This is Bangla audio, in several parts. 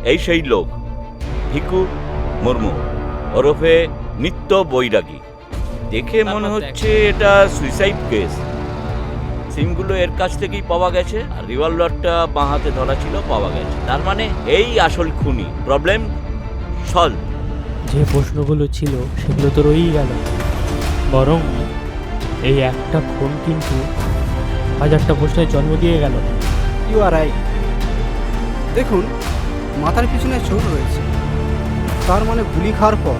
এই সেই লোক ভিকু মুর্মু ওরফে নিত্য বৈরাগী। দেখে মনে হচ্ছে এটা সুইসাইড কেস। সিমগুলো এর কাছ থেকেই পাওয়া গেছে, আর রিভলভারটা বাঁ হাতে ধরা ছিল, পাওয়া গেছে। তার মানে এই আসল খুনি। Problem solve. যে প্রশ্নগুলো ছিল সেগুলো তো রয়েই গেল, বরং এই একটা খুন কিন্তু হাজারটা প্রশ্নের জন্ম দিয়ে গেল। You are right. দেখুন, মাথার পিছনে চোট রয়েছে, তার মানে গুলি খাওয়ার পর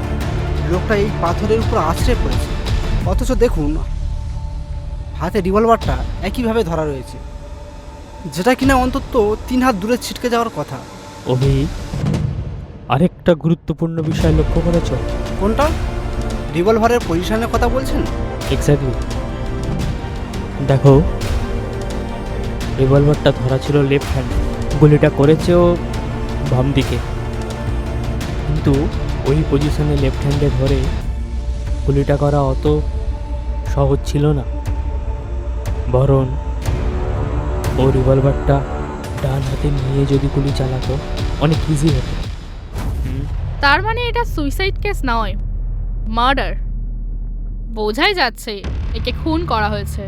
লোকটা এই পাথরের উপর আছড়ে পড়েছে। অথচ দেখুন, হাতে রিভলভারটা একইভাবে ধরা রয়েছে, যেটা কিনা অন্তত 3 হাত দূরে ছিটকে যাওয়ার কথা। অভি, আরেকটা গুরুত্বপূর্ণ বিষয় লক্ষ্য করেছ? কোনটা? রিভলভারের পজিশনের কথা বলছেন? এক্স্যাক্টলি। দেখো, রিভলভারটা ধরা ছিল লেফট হ্যান্ড, গুলিটা করেছেও বাম দিকে, কিন্তু ওই পজিশনে লেফট হ্যান্ডে ধরে গুলিটা করা অত সহজ ছিল না। বরং ও রিভলভারটা ডান হাতে নিয়ে যদি গুলি চালাতো অনেক ইজি হতো। তার মানে এটা সুইসাইড কেস নয়, মার্ডার। বোঝাই যাচ্ছে একে খুন করা হয়েছে।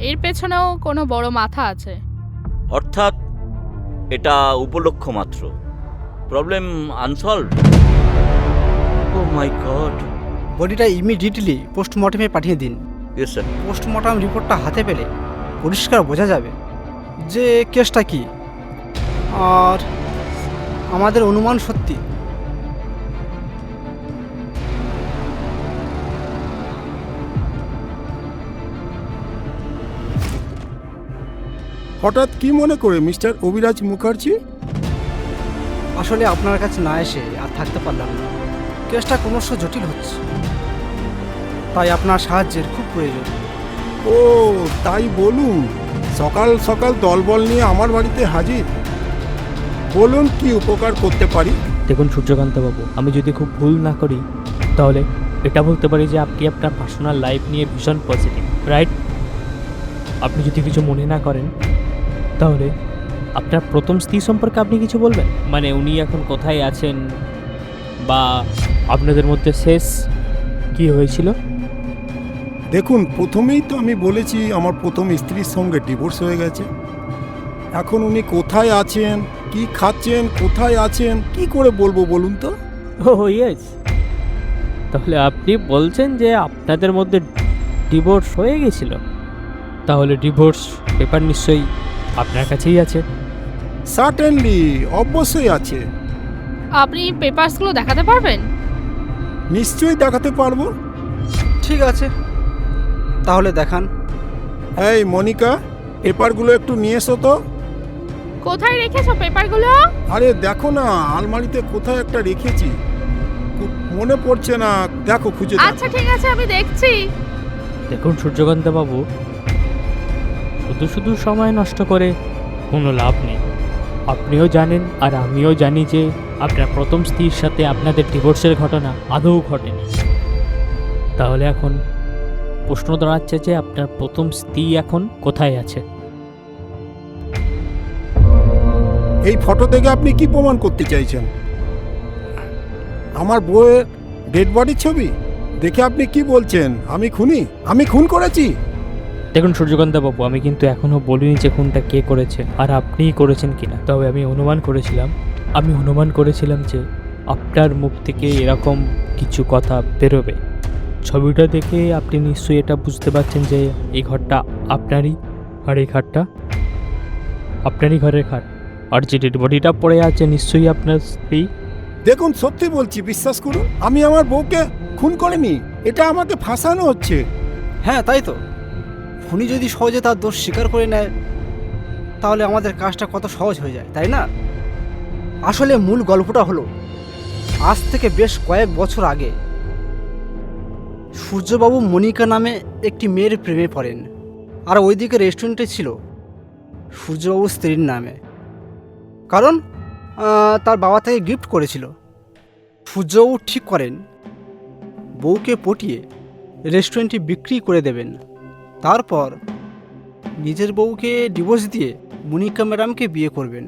এর পেছনেও কোনো বড় মাথা আছে। অর্থাৎ এটা উপলক্ষ মাত্র, প্রবলেম আনসলভড। ও মাই গড। বডিটা ইমিডিয়েটলি পোস্টমর্টমে পাঠিয়ে দিন। Yes sir. পোস্টমর্টম রিপোর্টটা হাতে পেলে পরিষ্কার বোঝা যাবে যে কেসটা কি, আর আমাদের অনুমান সত্যি। হঠাৎ কি মনে করে মিস্টার অভিরাজ মুখার্জি? আসলে আপনার কাছে না এসে আর থাকতে পারলাম না। কেসটা ক্রমশ জটিল হচ্ছে, তাই আপনার সাহায্যের খুব প্রয়োজন। ও তাই বলুন, সকাল সকাল দলবল নিয়ে আমার বাড়িতে হাজির। বলুন কি উপকার করতে পারি। দেখুন সূর্যকান্তবাবু, আমি যদি খুব ভুল না করি তাহলে এটা বলতে পারি যে আপনি আপনার পার্সোনাল লাইফ নিয়ে ভীষণ পজিটিভ, রাইট? আপনি যদি কিছু মনে না করেন তাহলে আপনার প্রথম স্ত্রী সম্পর্কে আপনি কিছু বলবেন? মানে উনি এখন কোথায় আছেন, বা আপনাদের মধ্যে শেষ কি হয়েছিল? দেখুন, প্রথমেই তো আমি বলেছি আমার প্রথম স্ত্রীর সঙ্গে ডিভোর্স হয়ে গেছে। এখন উনি কোথায় আছেন, কি খাচ্ছেন, কোথায় আছেন, কি করে বলবো বলুন তো? ও ইয়েস, তাহলে আপনি বলছেন যে আপনাদের মধ্যে ডিভোর্স হয়ে গেছিল। তাহলে ডিভোর্স পেপার নিশ্চয়ই আপনার কাছেই আছে। সার্টেনলি, অবশ্যই আছে। আপনি পেপারসগুলো দেখাতে পারবেন? নিশ্চয়ই দেখাতে পারবো। ঠিক আছে, তাহলে দেখান। এই মনিকা, পেপারগুলো একটু নিয়ে এসো তো। কোথায় রেখেছো পেপারগুলো? আরে দেখো না, আলমারিতে কোথায় একটা রেখেছি, মনে পড়ছে না, দেখো খুঁজে দেখো। আচ্ছা ঠিক আছে, আমি দেখছি। দেখুন সূর্যকান্তবাবু, শুধু শুধু সময় নষ্ট করে কোনো লাভ নেই। আপনিও জানেন আর আমিও জানি যে আপনার প্রথম স্ত্রীর সাথে আপনাদের ডিভোর্সের ঘটনা আদৌ ঘটেনি। তাহলে এখন প্রশ্ন দাঁড়াচ্ছে যে আপনার প্রথম স্ত্রী এখন কোথায় আছে? এই ফটো থেকে আপনি কি প্রমাণ করতে চাইছেন? আমার বউয়ের ডেড বডির ছবি দেখে আপনি কি বলছেন আমি খুনি, আমি খুন করেছি? দেখুন সূর্যকান্তবাবু, আমি কিন্তু এখনও বলিনি যে খুনটা কে করেছে আর আপনিই করেছেন কিনা। তবে আমি অনুমান করেছিলাম যে আপনার মুখ থেকে এরকম কিছু কথা বেরোবে। ছবিটা দেখে আপনি নিশ্চয়ই এটা বুঝতে পারছেন যে এই ঘরটা আপনারই, আর এই খাটটা আপনারই ঘরের খাট, আর যে ডেড বডিটা পড়ে আছে নিশ্চয়ই আপনার স্ত্রী। দেখুন, সত্যি বলছি, বিশ্বাস করুন, আমি আমার বউকে খুন করিনি, এটা আমাকে ফাঁসানো হচ্ছে। হ্যাঁ তাই তো, খুনি যদি সহজে তার দোষ স্বীকার করে নেয় তাহলে আমাদের কাজটা কত সহজ হয়ে যায়, তাই না? আসলে মূল গল্পটা হলো, আজ থেকে বেশ কয়েক বছর আগে সূর্যবাবু মনিকা নামে একটি মেয়ের প্রেমে পড়েন, আর ওইদিকে রেস্টুরেন্টে ছিল সূর্যবাবুর স্ত্রীর নামে, কারণ তার বাবা তাকে গিফট করেছিল। সূর্যবাবু ঠিক করেন বউকে পটিয়ে রেস্টুরেন্টটি বিক্রি করে দেবেন, তারপর নিজের বউকে ডিভোর্স দিয়ে মনিকা ম্যাডামকে বিয়ে করবেন।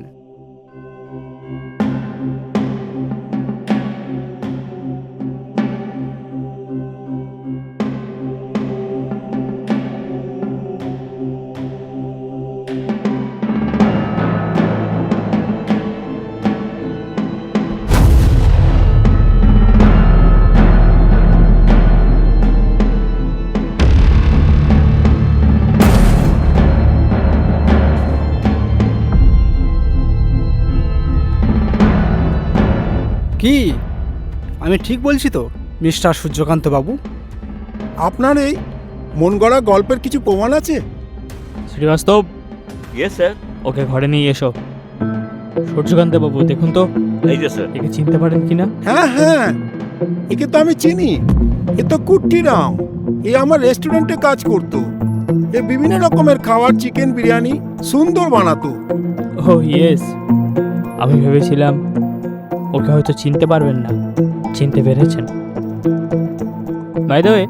কি আমি ঠিক বলছি তো মিস্টার সূর্যকান্ত বাবু? আপনার এই মন গড়া গল্পের কিছু প্রমাণ আছে? Srivastava, yes sir. ওকে ঘরে নিয়ে এসো। সূর্যকান্ত বাবু দেখুন তো এই যে স্যার। একে চিনতে পারেন কিনা? হ্যাঁ হ্যাঁ, একে তো আমি চিনি। এ তো কুট্টিরাম। এ আমার রেস্টুরেন্টে কাজ করতো। এ বিভিন্ন রকমের খাবার, চিকেন বিরিয়ানি সুন্দর বানাতো। ও ইয়েস, আমি ভেবেছিলাম ওকে হয়তো চিনতে পারবেন না, চিনতে পেরেছেন। বাই দ্য ওয়ে,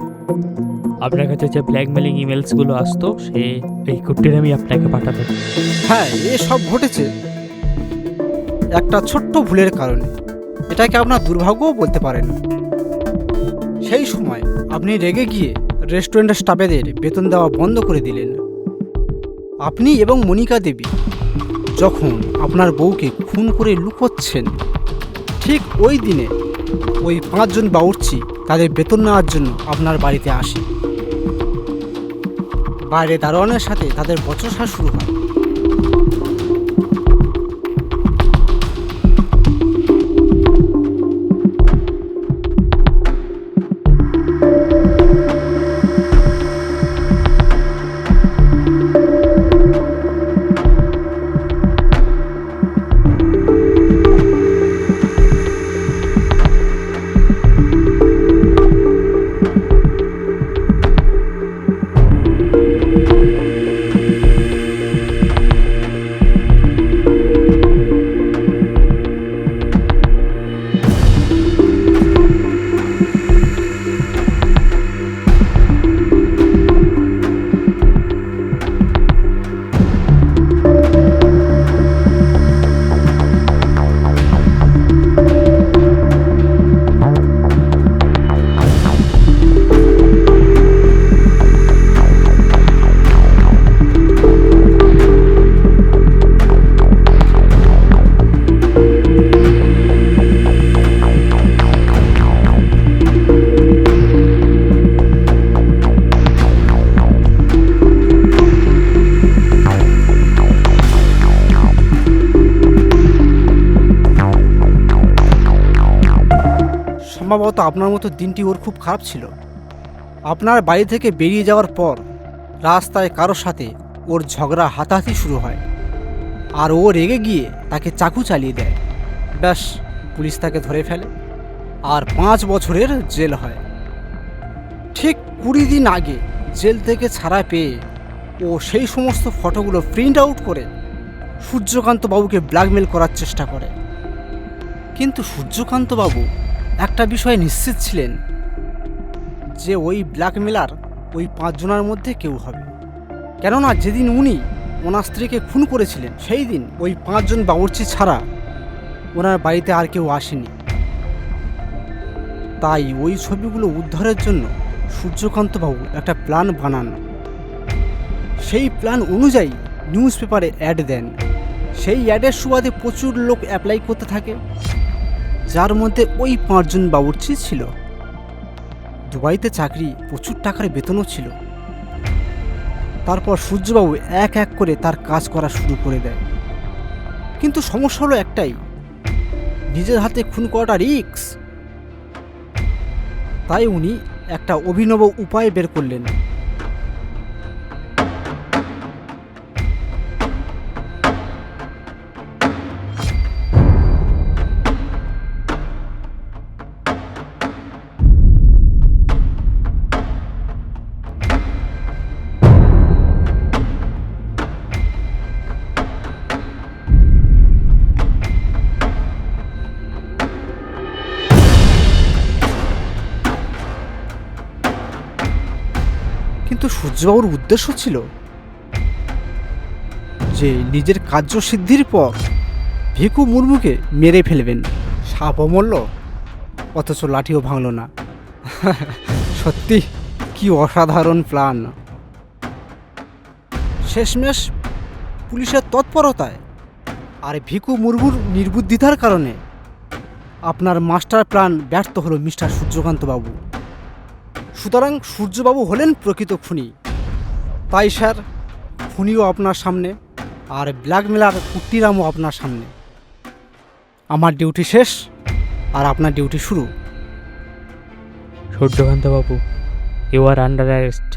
আপনার কাছে যে ব্ল্যাকমেলিং ইমেলসগুলো আসতো সে এই কুট্টিরামই আপনাকে পাঠাবে। হ্যাঁ, এসব ঘটেছে একটা ছোট্ট ভুলের কারণে। এটাকে আপনার দুর্ভাগ্যও বলতে পারেন। সেই সময় আপনি রেগে গিয়ে রেস্টুরেন্টের স্টাফেদের বেতন দেওয়া বন্ধ করে দিলেন। আপনি এবং মনিকা দেবী যখন আপনার বউকে খুন করে লুকোচ্ছেন, ঠিক ওই দিনে ওই 5 জন বাবুর্চি তাদের বেতন নেওয়ার জন্য আপনার বাড়িতে আসে। বাইরে দারোয়ানের সাথে তাদের বচসা শুরু হয়। সম্ভবত আপনার মতো দিনটি ওর খুব খারাপ ছিল। আপনার বাড়ি থেকে বেরিয়ে যাওয়ার পর রাস্তায় কারোর সাথে ওর ঝগড়া হাতাহাতি শুরু হয়, আর ও রেগে গিয়ে তাকে চাকু চালিয়ে দেয়। ব্যাস, পুলিশ তাকে ধরে ফেলে আর 5 বছরের জেল হয়। ঠিক 20 দিন আগে জেল থেকে ছাড়া পেয়ে ও সেই সমস্ত ফটোগুলো প্রিন্ট আউট করে সূর্যকান্ত বাবুকে ব্ল্যাকমেল করার চেষ্টা করে। কিন্তু সূর্যকান্ত বাবু একটা বিষয়ে নিশ্চিত ছিলেন যে ওই ব্ল্যাকমেলার ওই 5 জনের মধ্যে কেউ হবে। কেননা যেদিন উনি ওনার স্ত্রীকে খুন করেছিলেন সেই দিন ওই 5 জন বাবুর্চি ছাড়া ওনার বাড়িতে আর কেউ আসেনি। তাই ওই ছবিগুলো উদ্ধারের জন্য সূর্যকান্ত বাবু একটা প্ল্যান বানান। সেই প্ল্যান অনুযায়ী নিউজ পেপারে অ্যাড দেন। সেই অ্যাডের সুবাদে প্রচুর লোক অ্যাপ্লাই করতে থাকে, যার মধ্যে ওই 5 জন বাবুর্চি ছিল। দুবাইতে চাকরি, প্রচুর টাকার বেতনও ছিল। তারপর সূর্যবাবু এক এক করে তার কাজ করা শুরু করে দেয়। কিন্তু সমস্যা হলো একটাই, নিজের হাতে খুন করাটা রিস্ক। তাই উনি একটা অভিনব উপায় বের করলেন। কিন্তু সূর্যবাবুর উদ্দেশ্য ছিল যে নিজের কার্যসিদ্ধির পর ভিকু মুর্মুকে মেরে ফেলবেন। সাপও মরল, অথচ লাঠিও ভাঙল না। সত্যি কি অসাধারণ প্ল্যান! শেষমেশ পুলিশের তৎপরতায় আর ভিকু মুর্মুর নির্বুদ্ধিতার কারণে আপনার মাস্টার প্ল্যান ব্যর্থ হলো মিস্টার সূর্যকান্ত বাবু। সুতরাং সূর্যবাবু হলেন প্রকৃত খুনি। তাই স্যার, খুনিও আপনার সামনে আর ব্ল্যাকমেলার কুট্টিরামও আপনার সামনে। আমার ডিউটি শেষ, আর আপনার ডিউটি শুরু। সূর্যকান্ত বাবু, ইউ আর আন্ডার অ্যারেস্ট।